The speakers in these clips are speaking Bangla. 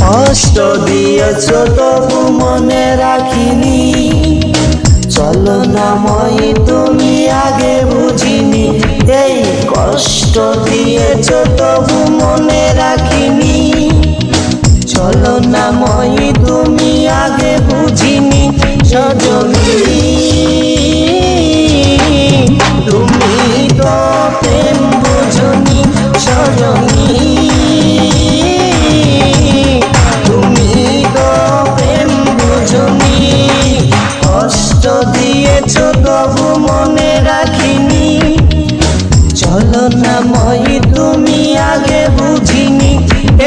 কষ্ট দিয়েছ তবু মনে রাখিনি, চলো না মই তুমি আগে বুঝিনি। এই কষ্ট দিয়েছ তবু মনে রাখিনি, চলো না মই তুমি আগে বুঝিনি। সজনী তুমি তো প্রেম বুঝনি, সজনী তুমি তো প্রেম বুঝনি। কষ্ট দিয়েছ তবু মনে রাখিনি, চলো না মই তুমি আগে বুঝিনি।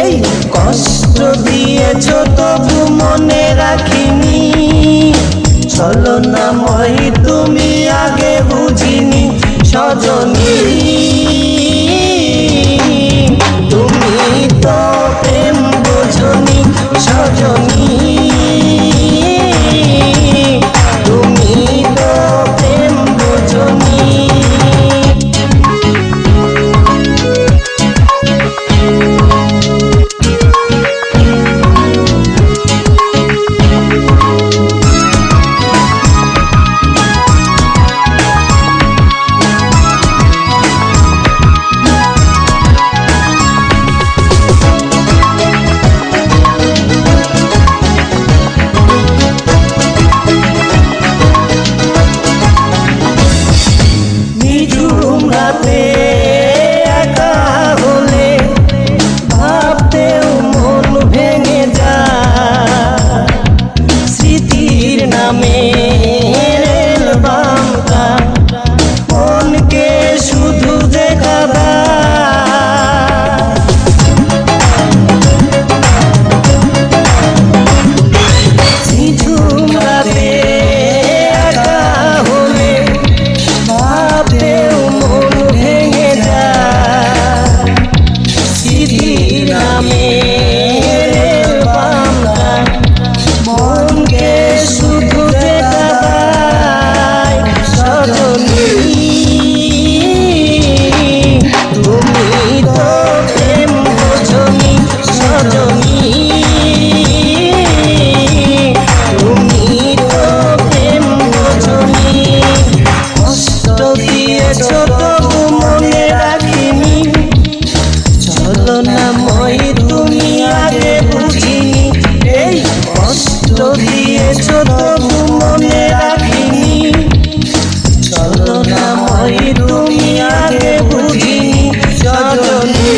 এই কষ্ট দিয়েছ তবু মনে রাখিনি, চলো না মই তুমি আগে বুঝিনি। সজনী তুমি তো প্রেম বুঝনি, সজনী তুমি তো প্রেম বুঝনি। একা হলে ভাবতেও মন ভেঙে যায়, স্মৃতির নামে রেলবামটা মনকে শুধু দেখা দেয়। নিঝুম রাতে একা হলে ভাবতেও নামে মনকে শুধু দেখা দেয়। সজনী তুমি তো প্রেম বুঝনি, সজনী তুমি তো প্রেম বুঝনি। কষ্ট দিয়েছ তবু মনে রাখিনি, চলো না মই তুমি আগে বুঝিনি। এই কষ্ট দিয়েছ তবু মনে রাখিনি, চলো না মই তুমি আগে বুঝিনি। সজনী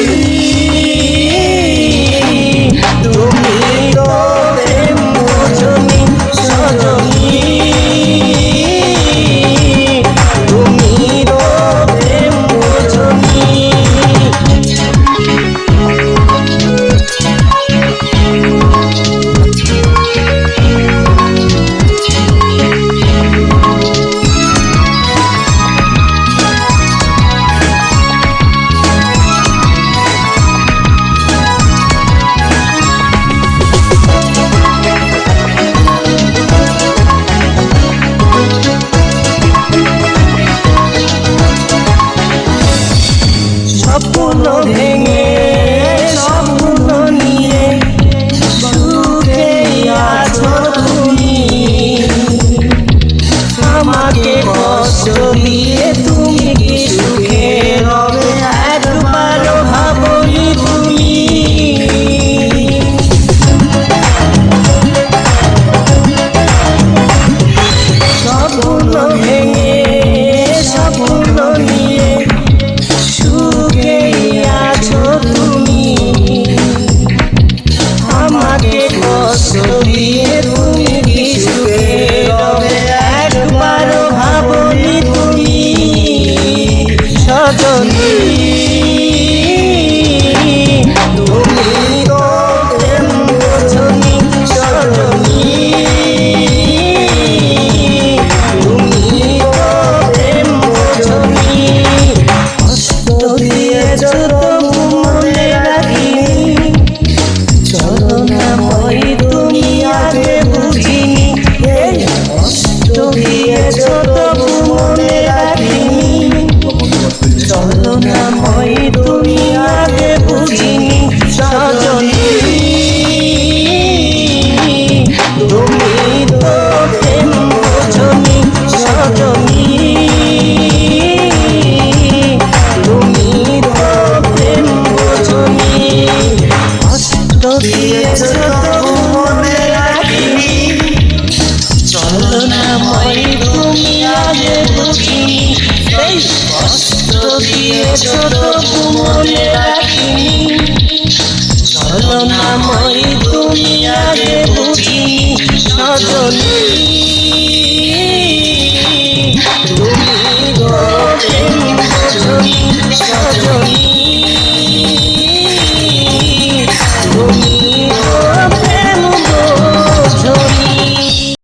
তুমি তো প্রেম বুঝনি, সজনী তুমি তো প্রেম বুঝনি। স্বপ্ন ভেঙে স্বপ্ন নিয়ে সুখে আছো তুমি, আমাকে কষ্ট দিয়ে তুমি কি সুখে রবে একবারও ভাবনি তুমি। স্বপ্ন ভেঙে স্বপ্ন নিয়ে সুখে আগে বুঝিনি, এই কষ্ট দিয়েছ তবু মনে রাখিনি, ছলনাময়ী তুমি আগে বুঝিনি সজনী।